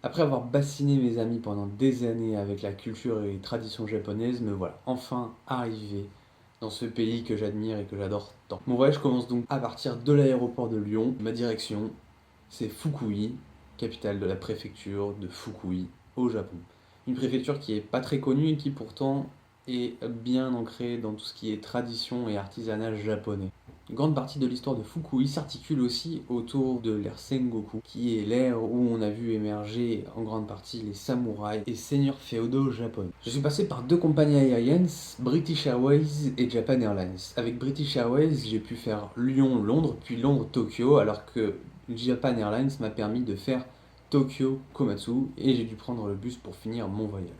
Après avoir bassiné mes amis pendant des années avec la culture et les traditions japonaises, me voilà enfin arrivé dans ce pays que j'admire et que j'adore tant. Mon voyage commence donc à partir de l'aéroport de Lyon. Ma direction, c'est Fukui, capitale de la préfecture de Fukui, au Japon. Une préfecture qui est pas très connue et qui pourtant est bien ancrée dans tout ce qui est tradition et artisanat japonais. Une grande partie de l'histoire de Fukui s'articule aussi autour de l'ère Sengoku, qui est l'ère où on a vu émerger en grande partie les samouraïs et seigneurs féodaux japonais. Je suis passé par deux compagnies aériennes, British Airways et Japan Airlines. Avec British Airways, j'ai pu faire Lyon-Londres, puis Londres-Tokyo, alors que Japan Airlines m'a permis de faire Tokyo-Komatsu, et j'ai dû prendre le bus pour finir mon voyage.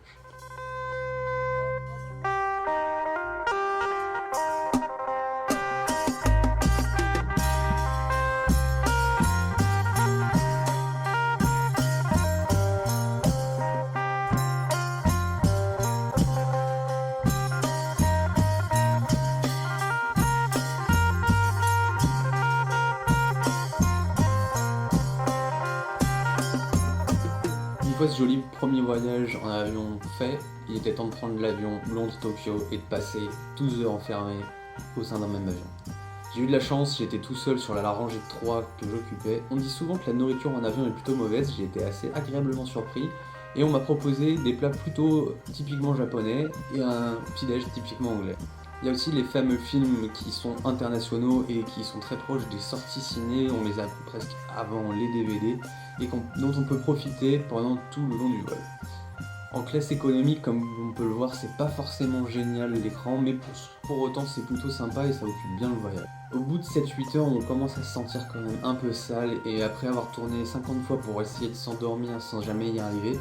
Une fois ce joli premier voyage en avion fait, il était temps de prendre l'avion Londres-Tokyo et de passer 12 heures enfermés au sein d'un même avion. J'ai eu de la chance, j'étais tout seul sur la rangée de 3 que j'occupais. On dit souvent que la nourriture en avion est plutôt mauvaise, j'ai été assez agréablement surpris et on m'a proposé des plats plutôt typiquement japonais et un petit-déj typiquement anglais. Il y a aussi les fameux films qui sont internationaux et qui sont très proches des sorties ciné, on les a presque avant les DVD et dont on peut profiter pendant tout le long du vol. En classe économique, comme on peut le voir, c'est pas forcément génial l'écran, mais pour autant c'est plutôt sympa et ça occupe bien le voyage. Au bout de 7-8 heures, on commence à se sentir quand même un peu sale et après avoir tourné 50 fois pour essayer de s'endormir sans jamais y arriver,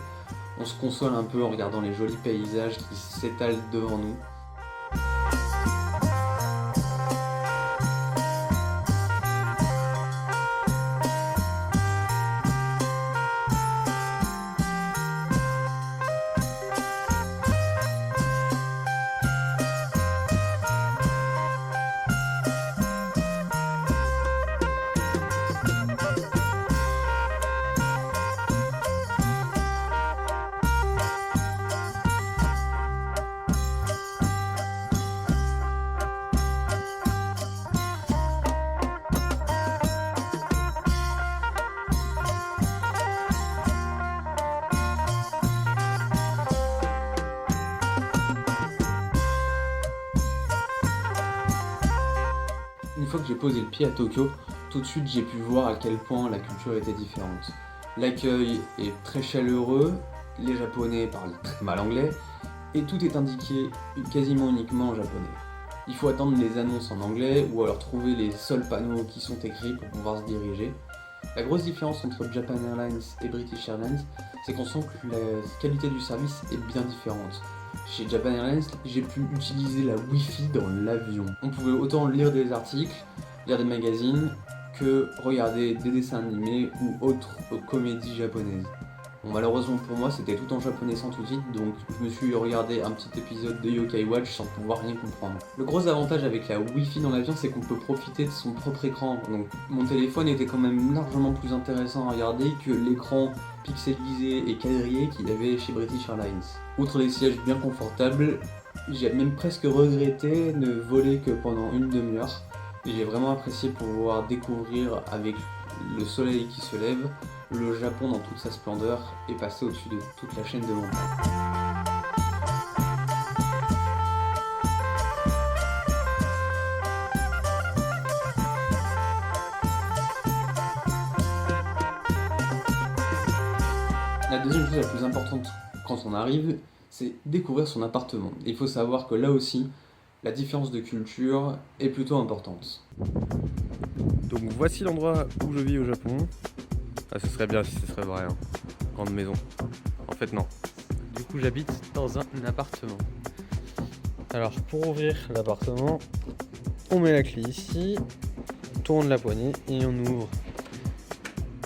on se console un peu en regardant les jolis paysages qui s'étalent devant nous. Une fois que j'ai posé le pied à Tokyo, tout de suite j'ai pu voir à quel point la culture était différente. L'accueil est très chaleureux, les Japonais parlent très mal anglais, et tout est indiqué quasiment uniquement en japonais. Il faut attendre les annonces en anglais ou alors trouver les seuls panneaux qui sont écrits pour pouvoir se diriger. La grosse différence entre Japan Airlines et British Airlines, c'est qu'on sent que la qualité du service est bien différente. Chez Japan Airlines, j'ai pu utiliser la Wi-Fi dans l'avion. On pouvait autant lire des articles, lire des magazines, que regarder des dessins animés ou autres comédies japonaises. Bon, malheureusement pour moi, c'était tout en japonais sans tout titre, donc je me suis regardé un petit épisode de Yokai Watch sans pouvoir rien comprendre. Le gros avantage avec la Wi-Fi dans l'avion, c'est qu'on peut profiter de son propre écran. Donc mon téléphone était quand même largement plus intéressant à regarder que l'écran pixelisé et quadrillé qu'il y avait chez British Airlines. Outre les sièges bien confortables, j'ai même presque regretté ne voler que pendant une demi-heure. J'ai vraiment apprécié pouvoir découvrir avec le soleil qui se lève le Japon dans toute sa splendeur et passer au-dessus de toute la chaîne de montagnes. La deuxième chose la plus importante quand on arrive, c'est découvrir son appartement. Il faut savoir que là aussi, la différence de culture est plutôt importante. Donc voici l'endroit où je vis au Japon. Ah, ce serait bien si ce serait vrai, hein. Grande maison. En fait non. Du coup j'habite dans un appartement. Alors pour ouvrir l'appartement, on met la clé ici, on tourne la poignée et on ouvre.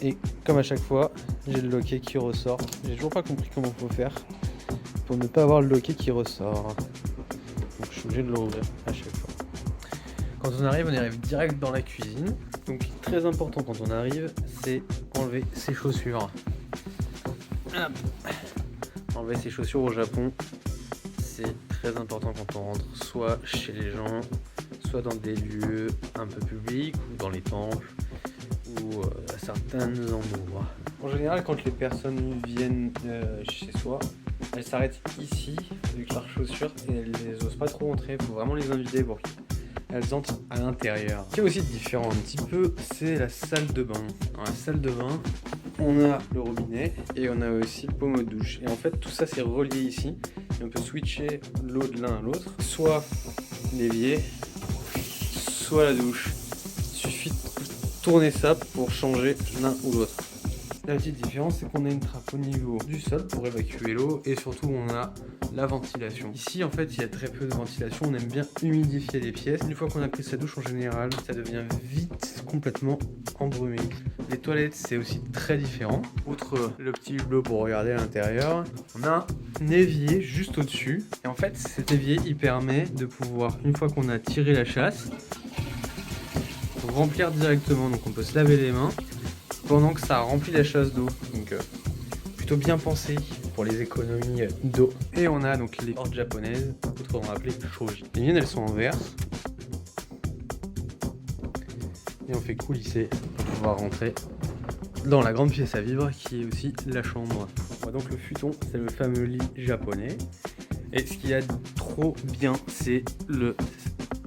Et comme à chaque fois, j'ai le loquet qui ressort. J'ai toujours pas compris comment il faut faire pour ne pas avoir le loquet qui ressort. Donc je suis obligé de le rouvrir à chaque fois. Quand on arrive direct dans la cuisine. Donc très important quand on arrive, c'est enlever ses chaussures. Hop. Enlever ses chaussures au Japon, c'est très important quand on rentre soit chez les gens, soit dans des lieux un peu publics ou dans les temples ou à certains endroits. En général, quand les personnes viennent chez soi, elles s'arrêtent ici avec leurs chaussures et elles n'osent pas trop entrer. Il faut vraiment les inviter pour qu'elles entrent à l'intérieur. Ce qui est aussi différent un petit peu, c'est la salle de bain. Dans la salle de bain, on a le robinet et on a aussi le pommeau de douche. Et en fait, tout ça c'est relié ici. Et on peut switcher l'eau de l'un à l'autre, soit l'évier, soit la douche. Il suffit de tourner ça pour changer l'un ou l'autre. La petite différence, c'est qu'on a une trappe au niveau du sol pour évacuer l'eau et surtout on a la ventilation. Ici en fait il y a très peu de ventilation, on aime bien humidifier les pièces. Une fois qu'on a pris sa douche en général, ça devient vite complètement embrumé. Les toilettes c'est aussi très différent. Outre le petit hublot pour regarder à l'intérieur, on a un évier juste au-dessus. Et en fait cet évier il permet de pouvoir, une fois qu'on a tiré la chasse, remplir directement. Donc on peut se laver les mains pendant que ça remplit la chasse d'eau. Donc plutôt bien pensé pour les économies d'eau. Et on a donc les portes japonaises, autrement appelées shoji. Les miennes elles sont en verre. Et on fait coulisser pour pouvoir rentrer dans la grande pièce à vivre qui est aussi la chambre. On voit donc le futon, c'est le fameux lit japonais. Et ce qu'il y a de trop bien, c'est le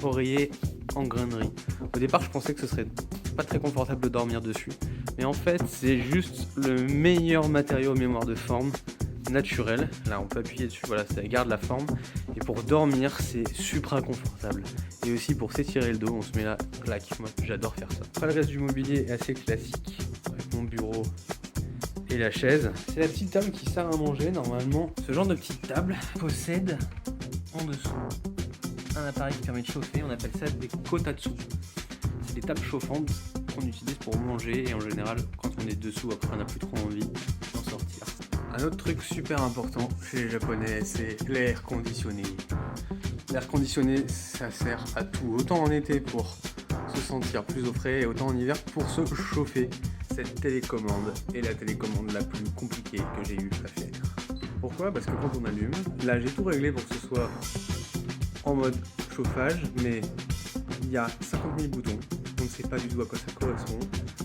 oreiller en grainerie. Au départ je pensais que ce serait pas très confortable de dormir dessus. Mais en fait, c'est juste le meilleur matériau mémoire de forme naturel. Là, on peut appuyer dessus, voilà, ça garde la forme. Et pour dormir, c'est supra confortable. Et aussi pour s'étirer le dos, on se met là, clac. Moi, j'adore faire ça. Après, le reste du mobilier est assez classique, avec mon bureau et la chaise. C'est la petite table qui sert à manger. Normalement, ce genre de petite table possède en dessous un appareil qui permet de chauffer. On appelle ça des kotatsu. C'est des tables chauffantes qu'on utilise pour manger et en général quand on est dessous après on n'a plus trop envie d'en sortir. Un autre truc super important chez les japonais, c'est l'air conditionné. L'air conditionné ça sert à tout, autant en été pour se sentir plus au frais et autant en hiver pour se chauffer. Cette télécommande est la télécommande la plus compliquée que j'ai eu à faire. Pourquoi ? Parce que quand on allume, là j'ai tout réglé pour que ce soit en mode chauffage, mais il y a 50 000 boutons. On ne sait pas du tout à quoi ça correspond.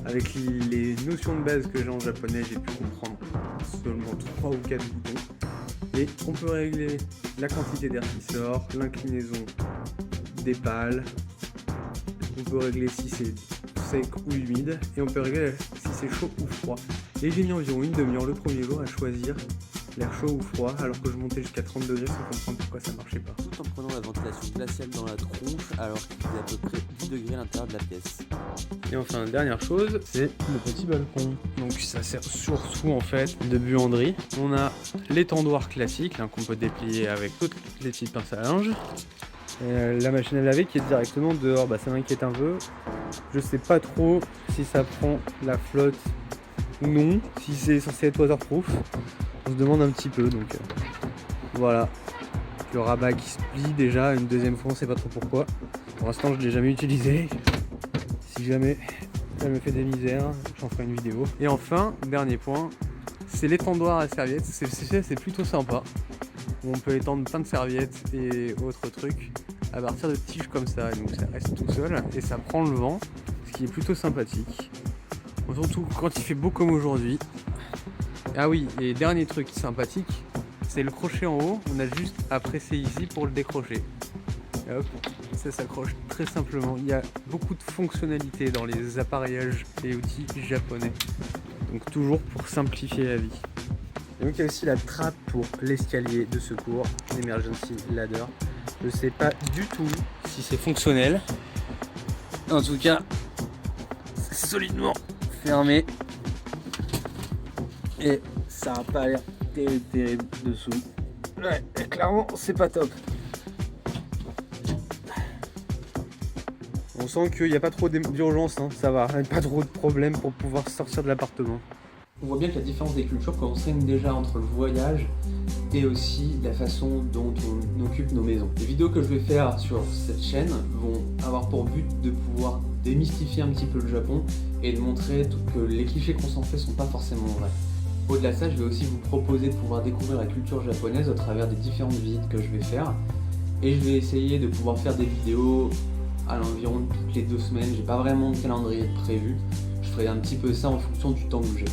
Avec les notions de base que j'ai en japonais, j'ai pu comprendre seulement 3 ou 4 boutons. Et on peut régler la quantité d'air qui sort, l'inclinaison des pales. On peut régler si c'est sec ou humide. Et on peut régler si c'est chaud ou froid. Et j'ai mis environ une demi-heure le premier jour à choisir l'air chaud ou froid, alors que je montais jusqu'à 30 degrés sans comprendre pourquoi ça marchait pas. Tout en prenant la ventilation glaciale dans la tronche, alors qu'il faisait à peu près 10 degrés à l'intérieur de la pièce. Et enfin, dernière chose, c'est le petit balcon. Donc ça sert surtout en fait de buanderie. On a l'étendoir classique qu'on peut déplier avec toutes les petites pinces à linge. La machine à laver qui est directement dehors, ça m'inquiète un peu. Je sais pas trop si ça prend la flotte ou non, si c'est censé être waterproof. On se demande un petit peu, donc voilà. Le rabat qui se plie déjà, une deuxième fois on sait pas trop pourquoi. Pour l'instant je l'ai jamais utilisé. Si jamais ça me fait des misères, j'en ferai une vidéo. Et enfin, dernier point, c'est l'étendoir à serviettes. C'est plutôt sympa. On peut étendre plein de serviettes et autres trucs à partir de tiges comme ça. Donc ça reste tout seul et ça prend le vent, ce qui est plutôt sympathique. Surtout quand il fait beau comme aujourd'hui. Ah oui, et dernier truc sympathique, c'est le crochet en haut. On a juste à presser ici pour le décrocher. Et hop, ça s'accroche très simplement. Il y a beaucoup de fonctionnalités dans les appareillages et outils japonais. Donc toujours pour simplifier la vie. Et donc il y a aussi la trappe pour l'escalier de secours, l'emergency ladder. Je sais pas du tout si c'est fonctionnel. En tout cas, c'est solidement fermé. Et ça n'a pas l'air terrible dessous. Ouais, clairement, c'est pas top. On sent qu'il n'y a pas trop d'urgence, ça va. Pas trop de problèmes pour pouvoir sortir de l'appartement. On voit bien que la différence des cultures s'enseigne déjà entre le voyage et aussi la façon dont on occupe nos maisons. Les vidéos que je vais faire sur cette chaîne vont avoir pour but de pouvoir démystifier un petit peu le Japon et de montrer que les clichés qu'on s'en fait sont pas forcément vrais. Au-delà de ça, je vais aussi vous proposer de pouvoir découvrir la culture japonaise au travers des différentes visites que je vais faire. Et je vais essayer de pouvoir faire des vidéos à l'environ toutes les 2 semaines. J'ai pas vraiment de calendrier prévu. Je ferai un petit peu ça en fonction du temps que j'ai.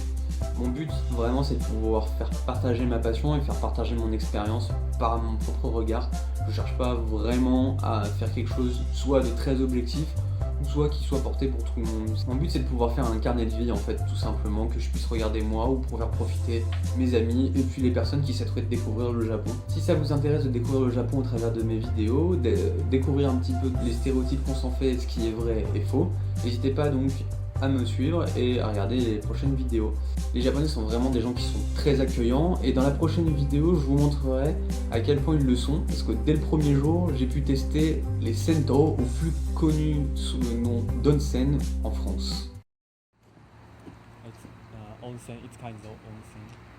Mon but vraiment c'est de pouvoir faire partager ma passion et faire partager mon expérience par mon propre regard. Je cherche pas vraiment à faire quelque chose soit de très objectif ou soit qui soit porté pour tout le monde. Mon but c'est de pouvoir faire un carnet de vie en fait, tout simplement, que je puisse regarder moi ou pour faire profiter mes amis et puis les personnes qui souhaiteraient découvrir le Japon. Si ça vous intéresse de découvrir le Japon au travers de mes vidéos, de découvrir un petit peu les stéréotypes qu'on s'en fait, ce qui est vrai et faux, n'hésitez pas donc à me suivre et à regarder les prochaines vidéos. Les Japonais sont vraiment des gens qui sont très accueillants et dans la prochaine vidéo je vous montrerai à quel point ils le sont parce que dès le premier jour j'ai pu tester les sento, ou plus connus sous le nom d'onsen en France. Onsen, it's kind of onsen.